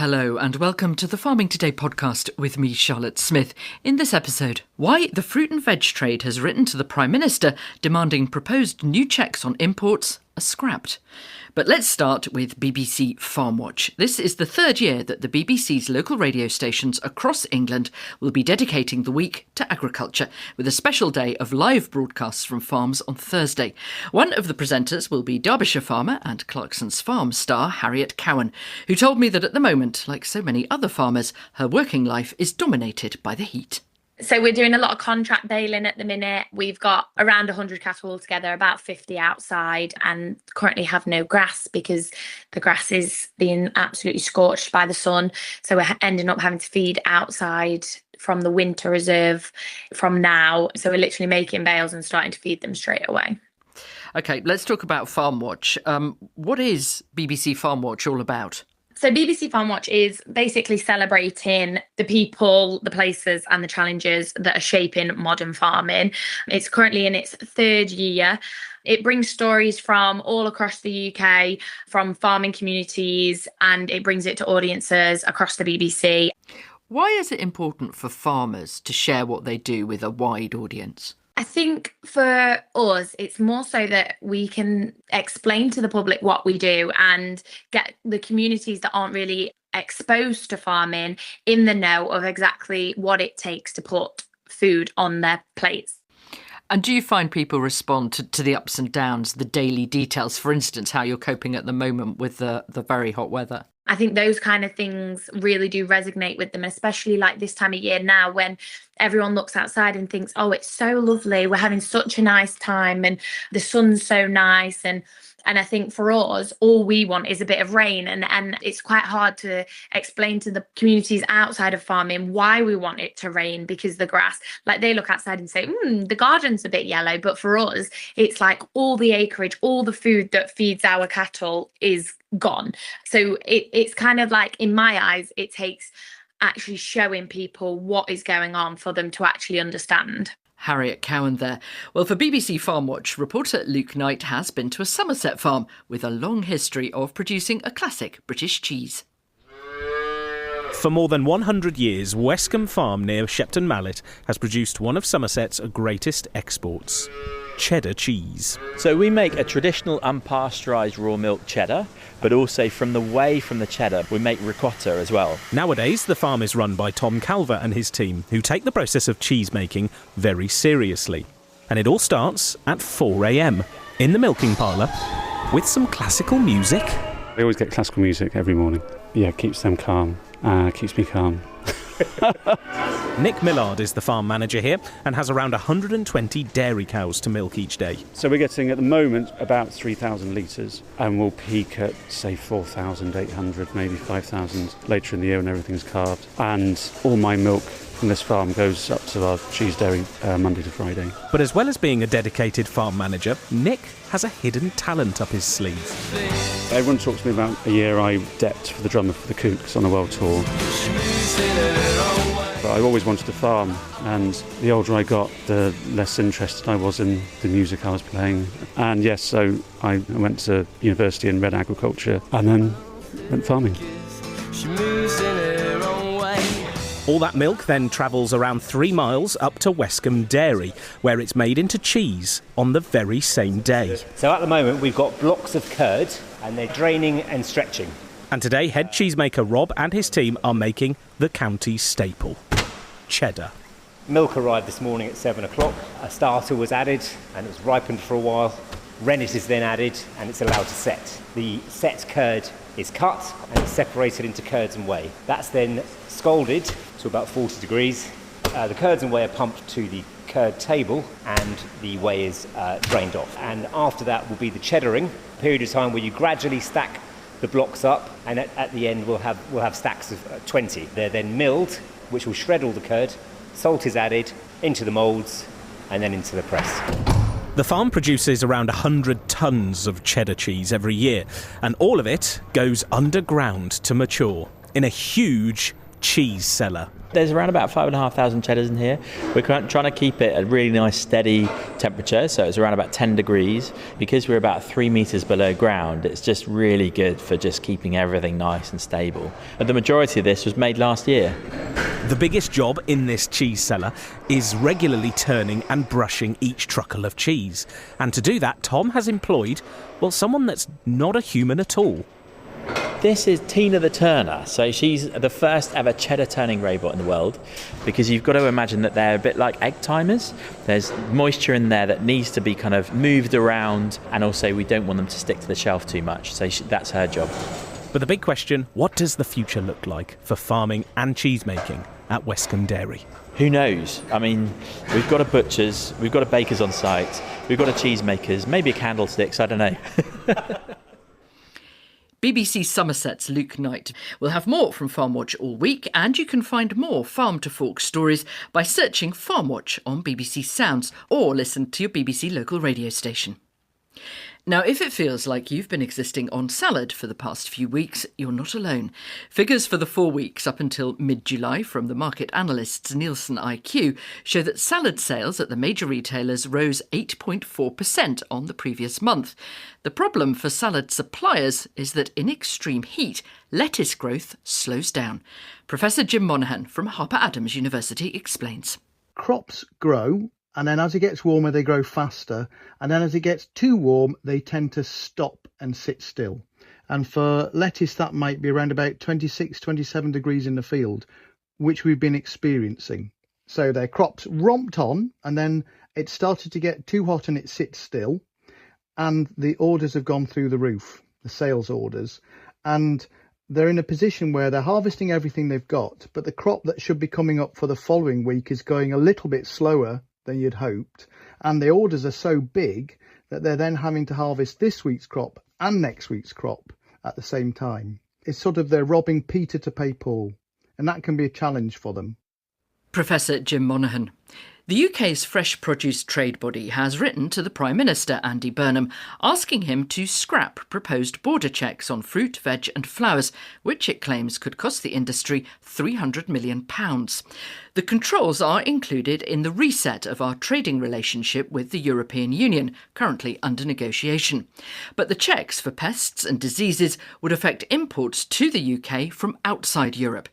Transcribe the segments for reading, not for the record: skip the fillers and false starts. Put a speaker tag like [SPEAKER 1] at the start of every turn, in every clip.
[SPEAKER 1] Hello and welcome to the Farming Today podcast with me, Charlotte Smith. In this episode, why the fruit and veg trade has written to the Prime Minister demanding proposed new checks on imports are scrapped. But let's start with BBC Farmwatch. This is the third year that the BBC's local radio stations across England will be dedicating the week to agriculture, with a special day of live broadcasts from farms on Thursday. One of the presenters will be Derbyshire farmer and Clarkson's Farm star Harriet Cowan, who told me that at the moment, like so many other farmers, her working life is dominated by the heat.
[SPEAKER 2] So we're doing a lot of contract baling at the minute. We've got around 100 cattle altogether, about 50 outside, and currently have no grass because the grass is being absolutely scorched by the sun. So we're ending up having to feed outside from the winter reserve from now. So we're literally making bales and starting to feed them straight away.
[SPEAKER 1] OK, let's talk about Farmwatch. What is BBC Farmwatch all about?
[SPEAKER 2] So BBC Farmwatch is basically celebrating the people, the places and the challenges that are shaping modern farming. It's currently in its third year. It brings stories from all across the UK, from farming communities, and it brings it to audiences across the BBC.
[SPEAKER 1] Why is it important for farmers to share what they do with a wide audience?
[SPEAKER 2] I think for us, it's more so that we can explain to the public what we do and get the communities that aren't really exposed to farming in the know of exactly what it takes to put food on their plates.
[SPEAKER 1] And do you find people respond to the ups and downs, the daily details, for instance, how you're coping at the moment with the very hot weather?
[SPEAKER 2] I think those kind of things really do resonate with them, especially like this time of year now when everyone looks outside and thinks, oh, it's so lovely. We're having such a nice time and the sun's so nice. And I think for us, all we want is a bit of rain. And it's quite hard to explain to the communities outside of farming why we want it to rain, because the grass, like they look outside and say, the garden's a bit yellow. But for us, it's like all the acreage, all the food that feeds our cattle is gone. So it's kind of like, in my eyes, it takes actually showing people what is going on for them to actually understand.
[SPEAKER 1] Harriet Cowan there. Well, for BBC Farmwatch, reporter Luke Knight has been to a Somerset farm with a long history of producing a classic British cheese.
[SPEAKER 3] For more than 100 years, Wescombe Farm near Shepton Mallet has produced one of Somerset's greatest exports, cheddar cheese.
[SPEAKER 4] So we make a traditional unpasteurised raw milk cheddar, but also from the whey from the cheddar, we make ricotta as well.
[SPEAKER 3] Nowadays, the farm is run by Tom Calver and his team, who take the process of cheese making very seriously. And it all starts at 4 a.m. in the milking parlour with some classical music.
[SPEAKER 5] We always get classical music every morning. Yeah, keeps them calm. Keeps me calm.
[SPEAKER 3] Nick Millard is the farm manager here and has around 120 dairy cows to milk each day.
[SPEAKER 5] So we're getting at the moment about 3,000 litres, and we'll peak at say 4,800, maybe 5,000 later in the year when everything's calved. And all my milk from this farm goes up to our cheese dairy Monday to Friday.
[SPEAKER 3] But as well as being a dedicated farm manager, Nick has a hidden talent up his sleeve.
[SPEAKER 5] Everyone talks to me about a year I decked for the drummer for the Kooks on a world tour. But I always wanted to farm, and the older I got, the less interested I was in the music I was playing. And yes, so I went to university and read agriculture and then went farming.
[SPEAKER 3] All that milk then travels around 3 miles up to Wescombe Dairy, where it's made into cheese on the very same day.
[SPEAKER 6] So at the moment we've got blocks of curd and they're draining and stretching.
[SPEAKER 3] And today head cheesemaker Rob and his team are making the county's staple, cheddar.
[SPEAKER 6] Milk arrived this morning at 7 o'clock. A starter was added and it was ripened for a while. Rennet is then added and it's allowed to set. The set curd is cut and it's separated into curds and whey. That's then scalded to about 40 degrees. The curds and whey are pumped to the curd table and the whey is drained off. And after that will be the cheddaring, a period of time where you gradually stack the blocks up, and at the end we'll have stacks of 20. They're then milled, which will shred all the curd. Salt is added into the moulds and then into the press.
[SPEAKER 3] The farm produces around 100 tonnes of cheddar cheese every year, and all of it goes underground to mature in a huge cheese cellar.
[SPEAKER 4] There's around about 5,500 cheddars in here. We're trying to keep it at a really nice steady temperature, so it's around about 10 degrees. Because we're about 3 metres below ground, it's just really good for just keeping everything nice and stable. But the majority of this was made last year.
[SPEAKER 3] The biggest job in this cheese cellar is regularly turning and brushing each truckle of cheese. And to do that, Tom has employed, well, someone that's not a human at all.
[SPEAKER 4] This is Tina the Turner. So she's the first ever cheddar turning robot in the world, because you've got to imagine that they're a bit like egg timers. There's moisture in there that needs to be kind of moved around, and also we don't want them to stick to the shelf too much. So that's her job.
[SPEAKER 3] But the big question, what does the future look like for farming and cheese making at Westcombe Dairy?
[SPEAKER 4] Who knows? I mean, we've got a butcher's, we've got a baker's on site, we've got a cheesemaker's, maybe a candlesticks, I don't know.
[SPEAKER 1] BBC Somerset's Luke Knight will have more from Farmwatch all week, and you can find more Farm to Fork stories by searching Farmwatch on BBC Sounds or listen to your BBC local radio station. Now, if it feels like you've been existing on salad for the past few weeks, you're not alone. Figures for the 4 weeks up until mid-July from the market analysts Nielsen IQ show that salad sales at the major retailers rose 8.4% on the previous month. The problem for salad suppliers is that in extreme heat, lettuce growth slows down. Professor Jim Monaghan from Harper Adams University explains.
[SPEAKER 7] Crops grow, and then as it gets warmer, they grow faster. And then as it gets too warm, they tend to stop and sit still. And for lettuce, that might be around about 26, 27 degrees in the field, which we've been experiencing. So their crops romped on, and then it started to get too hot and it sits still. And the orders have gone through the roof, the sales orders. And they're in a position where they're harvesting everything they've got, but the crop that should be coming up for the following week is going a little bit slower than you'd hoped, and the orders are so big that they're then having to harvest this week's crop and next week's crop at the same time. It's sort of they're robbing Peter to pay Paul, and that can be a challenge for them.
[SPEAKER 1] Professor Jim Monaghan. The UK's Fresh Produce trade body has written to the Prime Minister, Andy Burnham, asking him to scrap proposed border checks on fruit, veg and flowers, which it claims could cost the industry £300 million. The controls are included in the reset of our trading relationship with the European Union, currently under negotiation. But the checks for pests and diseases would affect imports to the UK from outside Europe.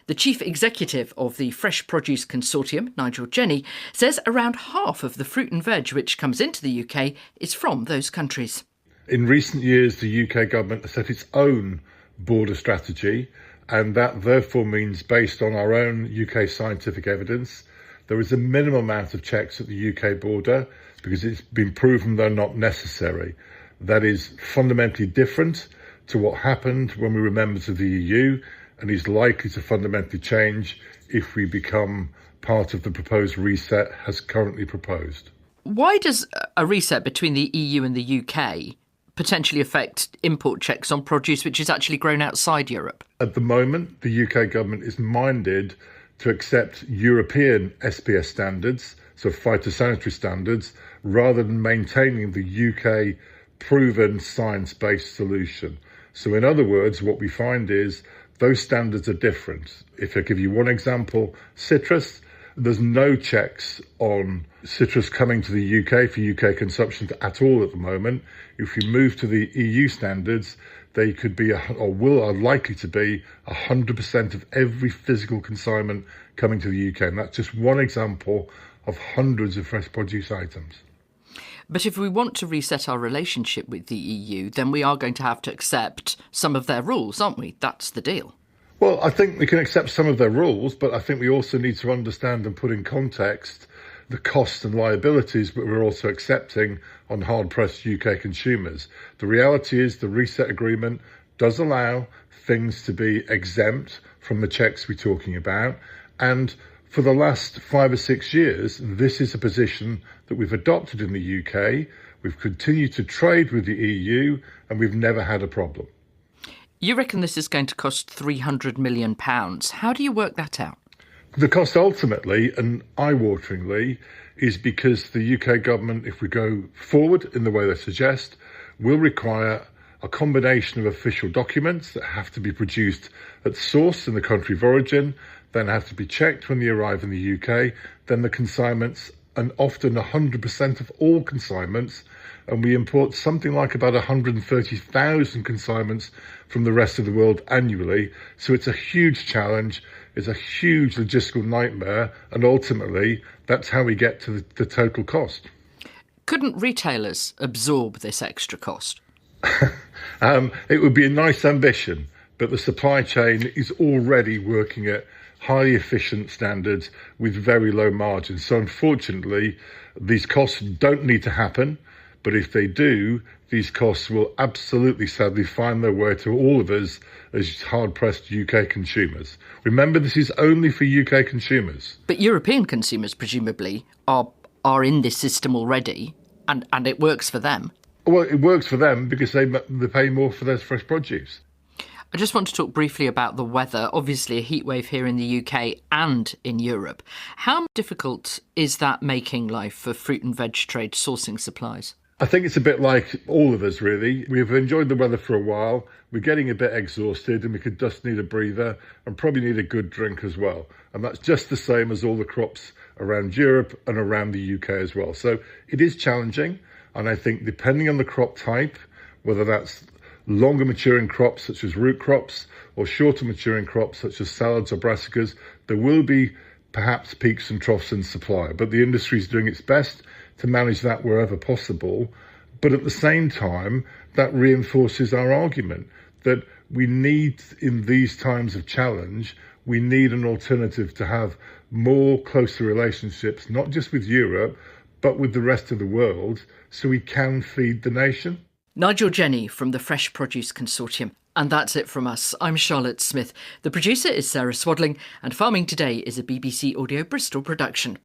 [SPEAKER 1] The chief executive of the Fresh Produce Consortium, Nigel Jenny, says around half of the fruit and veg which comes into the UK is from those countries.
[SPEAKER 8] In recent years, the UK government has set its own border strategy, and that therefore means, based on our own UK scientific evidence, there is a minimum amount of checks at the UK border because it's been proven they're not necessary. That is fundamentally different to what happened when we were members of the EU, and is likely to fundamentally change if we become part of the proposed reset as currently proposed.
[SPEAKER 1] Why does a reset between the EU and the UK potentially affect import checks on produce which is actually grown outside Europe?
[SPEAKER 8] At the moment, the UK government is minded to accept European SPS standards, so phytosanitary standards, rather than maintaining the UK proven science-based solution. So in other words, what we find is those standards are different. If I give you one example, citrus, there's no checks on citrus coming to the UK for UK consumption at all at the moment. If you move to the EU standards, they could be, are likely to be 100% of every physical consignment coming to the UK. And that's just one example of hundreds of fresh produce items.
[SPEAKER 1] But if we want to reset our relationship with the EU, then we are going to have to accept some of their rules, aren't we? That's the deal.
[SPEAKER 8] Well, I think we can accept some of their rules, but I think we also need to understand and put in context the costs and liabilities that we're also accepting on hard-pressed UK consumers. The reality is the reset agreement does allow things to be exempt from the checks we're talking about, and for the last 5 or 6 years, this is a position that we've adopted in the UK. We've continued to trade with the EU, and we've never had a problem.
[SPEAKER 1] You reckon this is going to cost £300 million. How do you work that out?
[SPEAKER 8] The cost ultimately, and eye-wateringly, is because the UK government, if we go forward in the way they suggest, will require a combination of official documents that have to be produced at source in the country of origin. then have to be checked when they arrive in the UK, then the consignments, and often 100% of all consignments, and we import something like about 130,000 consignments from the rest of the world annually. So it's a huge challenge, it's a huge logistical nightmare, and ultimately that's how we get to the total cost.
[SPEAKER 1] Couldn't retailers absorb this extra cost?
[SPEAKER 8] It would be a nice ambition, but the supply chain is already working at highly efficient standards with very low margins. So unfortunately, these costs don't need to happen. But if they do, these costs will absolutely, sadly, find their way to all of us as hard-pressed UK consumers. Remember, this is only for UK consumers.
[SPEAKER 1] But European consumers, presumably, are in this system already, and it works for them.
[SPEAKER 8] Well, it works for them because they pay more for their fresh produce.
[SPEAKER 1] I just want to talk briefly about the weather. Obviously, a heatwave here in the UK and in Europe. How difficult is that making life for fruit and veg trade sourcing supplies?
[SPEAKER 8] I think it's a bit like all of us, really. We've enjoyed the weather for a while. We're getting a bit exhausted and we could just need a breather and probably need a good drink as well. And that's just the same as all the crops around Europe and around the UK as well. So it is challenging. And I think depending on the crop type, whether that's longer maturing crops such as root crops or shorter maturing crops such as salads or brassicas, there will be perhaps peaks and troughs in supply. But the industry is doing its best to manage that wherever possible. But at the same time, that reinforces our argument that we need, in these times of challenge, we need an alternative to have more closer relationships, not just with Europe, but with the rest of the world, so we can feed the nation.
[SPEAKER 1] Nigel Jenny from the Fresh Produce Consortium. And that's it from us. I'm Charlotte Smith. The producer is Sarah Swadling, and Farming Today is a BBC Audio Bristol production.